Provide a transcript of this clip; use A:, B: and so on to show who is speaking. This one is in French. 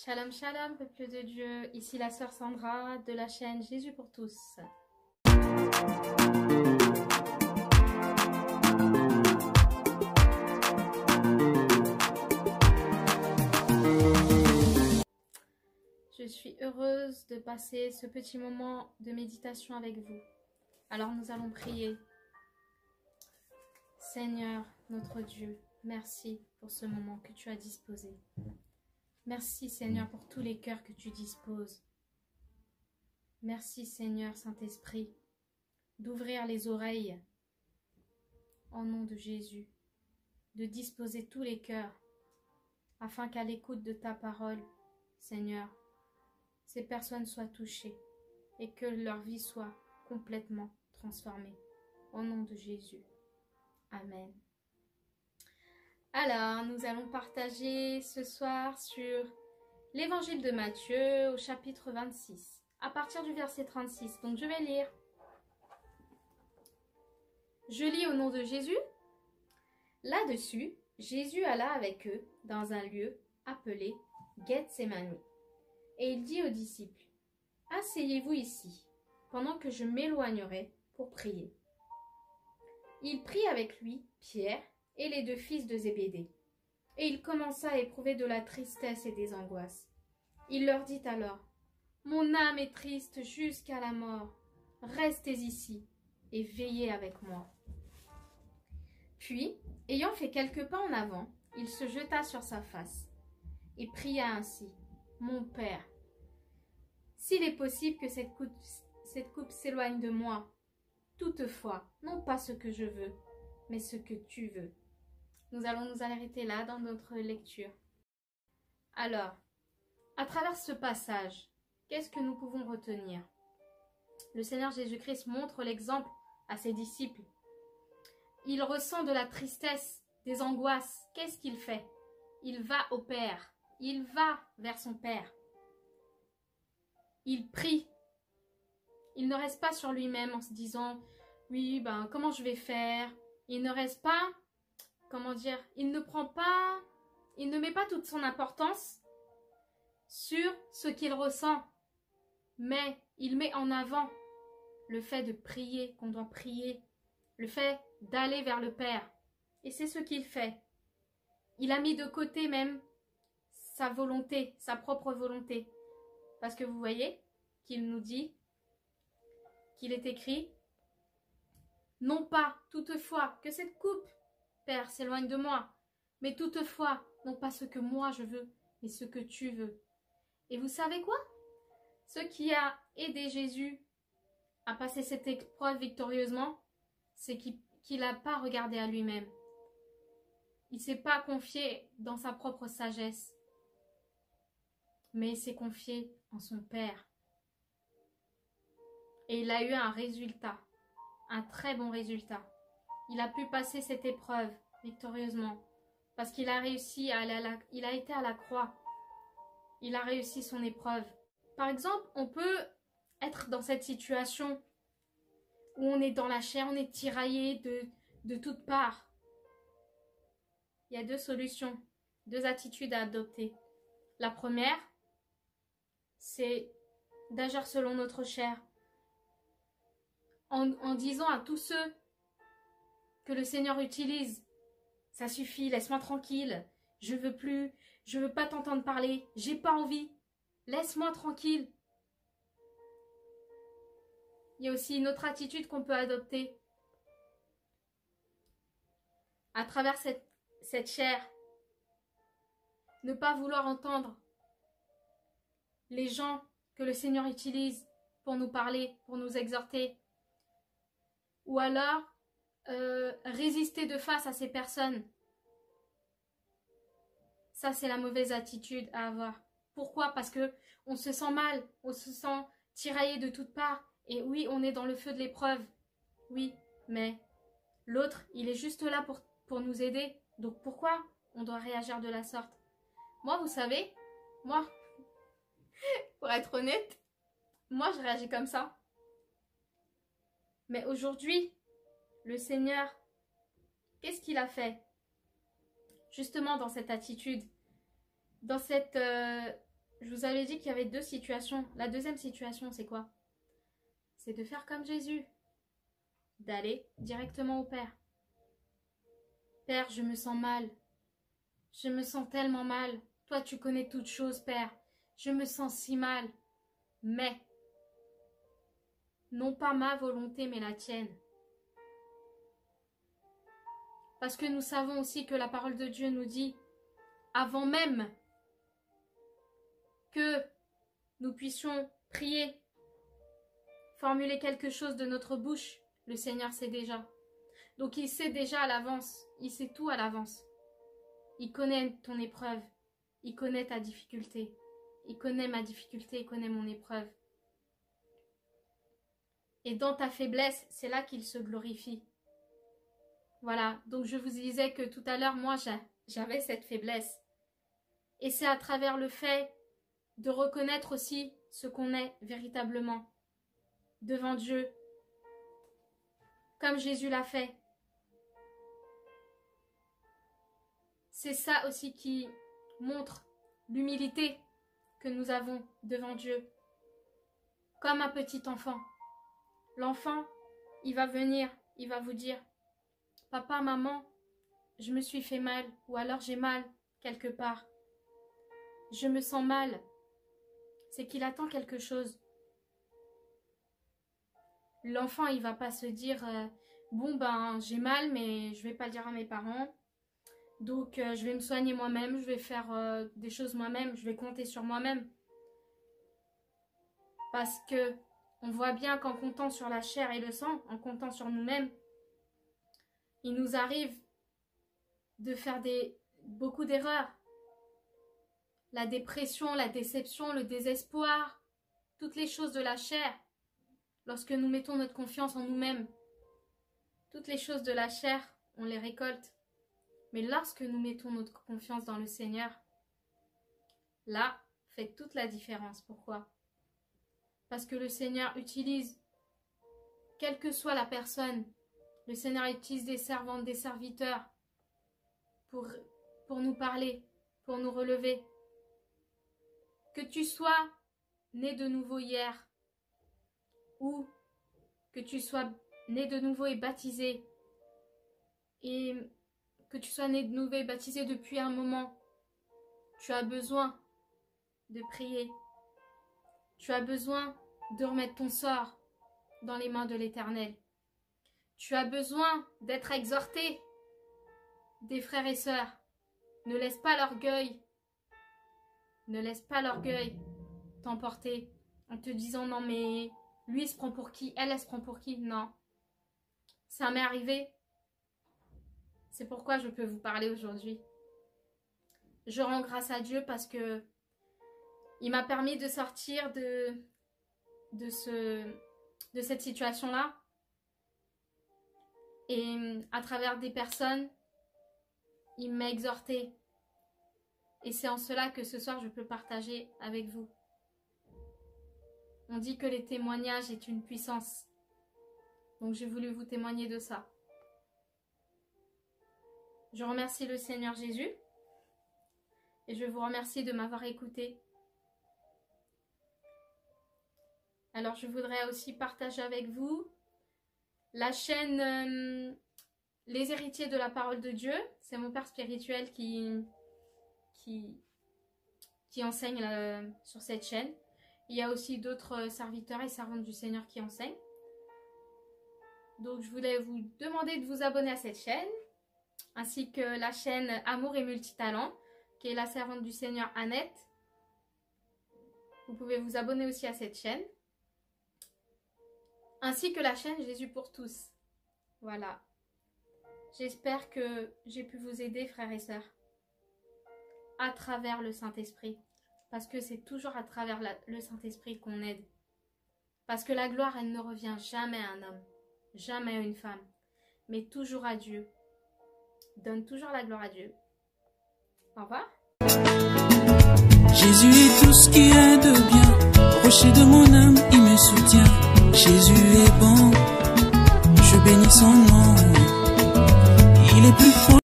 A: Shalom, shalom, peuple de Dieu. Ici la sœur Sandra de la chaîne Jésus pour tous. Je suis heureuse de passer ce petit moment de méditation avec vous. Alors nous allons prier. Seigneur, notre Dieu, merci pour ce moment que tu as disposé. Merci Seigneur pour tous les cœurs que tu disposes. Merci Seigneur Saint-Esprit d'ouvrir les oreilles au nom de Jésus, de disposer tous les cœurs afin qu'à l'écoute de ta parole, Seigneur, ces personnes soient touchées et que leur vie soit complètement transformée. Au nom de Jésus. Amen. Alors, nous allons partager ce soir sur l'évangile de Matthieu au chapitre 26, à partir du verset 36. Donc, je vais lire. Je lis au nom de Jésus. Là-dessus, Jésus alla avec eux dans un lieu appelé Gethsémani. Et il dit aux disciples, « Asseyez-vous ici, pendant que je m'éloignerai pour prier. » Il prit avec lui Pierre et les deux fils de Zébédée. Et il commença à éprouver de la tristesse et des angoisses. Il leur dit alors, « Mon âme est triste jusqu'à la mort. Restez ici et veillez avec moi. » Puis, ayant fait quelques pas en avant, il se jeta sur sa face et pria ainsi, « Mon Père, s'il est possible que cette coupe s'éloigne de moi, toutefois, non pas ce que je veux, mais ce que tu veux. » Nous allons nous arrêter là dans notre lecture. Alors, à travers ce passage, qu'est-ce que nous pouvons retenir? Le Seigneur Jésus-Christ montre l'exemple à ses disciples. Il ressent de la tristesse, des angoisses. Qu'est-ce qu'il fait? Il va au Père. Il va vers son Père. Il prie. Il ne reste pas sur lui-même en se disant « Oui, comment je vais faire ?» Il ne reste pas, il ne met pas toute son importance sur ce qu'il ressent, mais il met en avant le fait de prier, qu'on doit prier, le fait d'aller vers le Père. Et c'est ce qu'il fait. Il a mis de côté même sa volonté, sa propre volonté. Parce que vous voyez qu'il nous dit, qu'il est écrit, « Non pas, toutefois, que cette coupe, Père, s'éloigne de moi, mais toutefois, non pas ce que moi je veux, mais ce que tu veux. » Et vous savez quoi? Ce qui a aidé Jésus à passer cette épreuve victorieusement, c'est qu'il n'a pas regardé à lui-même. Il ne s'est pas confié dans sa propre sagesse, mais il s'est confié en son Père. Et il a eu un résultat, un très bon résultat. Il a pu passer cette épreuve victorieusement parce qu'il a réussi à il a été à la croix. Il a réussi son épreuve. Par exemple, on peut être dans cette situation où on est dans la chair, on est tiraillé de toutes parts. Il y a deux solutions, deux attitudes à adopter. La première, c'est d'agir selon notre chair, en disant à tous ceux que le Seigneur utilise, « Ça suffit, laisse-moi tranquille, je veux pas t'entendre parler, j'ai pas envie, laisse-moi tranquille. » Il y a aussi une autre attitude qu'on peut adopter à travers cette chair. Ne pas vouloir entendre les gens que le Seigneur utilise pour nous parler, pour nous exhorter. Ou alors, résister de face à ces personnes. Ça, c'est la mauvaise attitude à avoir. Pourquoi? Parce que on se sent mal, on se sent tiraillé de toutes parts. Et oui, on est dans le feu de l'épreuve. Oui, mais l'autre, il est juste là pour nous aider. Donc pourquoi on doit réagir de la sorte? Moi, vous savez, moi, pour être honnête, moi, je réagis comme ça. Mais aujourd'hui, le Seigneur, qu'est-ce qu'il a fait? Justement dans cette attitude, dans cette je vous avais dit qu'il y avait deux situations. La deuxième situation, c'est quoi? C'est de faire comme Jésus. D'aller directement au Père. Père, je me sens mal. Je me sens tellement mal. Toi, tu connais toutes choses, Père. Je me sens si mal. Mais, non pas ma volonté, mais la tienne. Parce que nous savons aussi que la parole de Dieu nous dit, avant même que nous puissions prier, formuler quelque chose de notre bouche, le Seigneur sait déjà. Donc il sait déjà à l'avance, il sait tout à l'avance. Il connaît ton épreuve, il connaît ta difficulté, il connaît ma difficulté, il connaît mon épreuve. Et dans ta faiblesse, c'est là qu'il se glorifie. Voilà, donc je vous disais que tout à l'heure, moi, j'avais cette faiblesse. Et c'est à travers le fait de reconnaître aussi ce qu'on est véritablement devant Dieu, comme Jésus l'a fait. C'est ça aussi qui montre l'humilité que nous avons devant Dieu, comme un petit enfant. L'enfant, il va venir, il va vous dire, « Papa, maman, je me suis fait mal, ou alors j'ai mal quelque part. Je me sens mal. » C'est qu'il attend quelque chose. L'enfant, il va pas se dire, bon ben j'ai mal, mais je vais pas le dire à mes parents. Donc je vais me soigner moi-même, je vais faire des choses moi-même, je vais compter sur moi-même. Parce que on voit bien qu'en comptant sur la chair et le sang, en comptant sur nous-mêmes, il nous arrive de faire beaucoup d'erreurs. La dépression, la déception, le désespoir, toutes les choses de la chair, lorsque nous mettons notre confiance en nous-mêmes, toutes les choses de la chair, on les récolte. Mais lorsque nous mettons notre confiance dans le Seigneur, là, fait toute la différence. Pourquoi? Parce que le Seigneur utilise, quelle que soit la personne, le Seigneur utilise des servantes, des serviteurs pour nous parler, pour nous relever. Que tu sois né de nouveau hier ou que tu sois né de nouveau et baptisé et que tu sois né de nouveau et baptisé depuis un moment, tu as besoin de prier. Tu as besoin de remettre ton sort dans les mains de l'Éternel. Tu as besoin d'être exhorté des frères et sœurs. Ne laisse pas l'orgueil. Ne laisse pas l'orgueil t'emporter en te disant non mais lui il se prend pour qui, elle se prend pour qui. Non. Ça m'est arrivé. C'est pourquoi je peux vous parler aujourd'hui. Je rends grâce à Dieu parce que il m'a permis de sortir de cette situation-là. Et à travers des personnes, il m'a exhorté. Et c'est en cela que ce soir, je peux partager avec vous. On dit que les témoignages est une puissance. Donc j'ai voulu vous témoigner de ça. Je remercie le Seigneur Jésus. Et je vous remercie de m'avoir écouté. Alors je voudrais aussi partager avec vous la chaîne Les Héritiers de la Parole de Dieu. C'est mon père spirituel qui enseigne sur cette chaîne. Il y a aussi d'autres serviteurs et servantes du Seigneur qui enseignent. Donc je voulais vous demander de vous abonner à cette chaîne, ainsi que la chaîne Amour et Multitalent, qui est la servante du Seigneur Annette. Vous pouvez vous abonner aussi à cette chaîne, ainsi que la chaîne Jésus pour tous. Voilà. J'espère que j'ai pu vous aider, frères et sœurs, à travers le Saint-Esprit. Parce que c'est toujours à travers le Saint-Esprit qu'on aide. Parce que la gloire, elle ne revient jamais à un homme, jamais à une femme, mais toujours à Dieu. Donne toujours la gloire à Dieu. Au revoir.
B: Jésus est tout ce qui est de bien. Rocher de mon âme, il me soutient. Jésus est bon, je bénis son nom. Il est plus fort.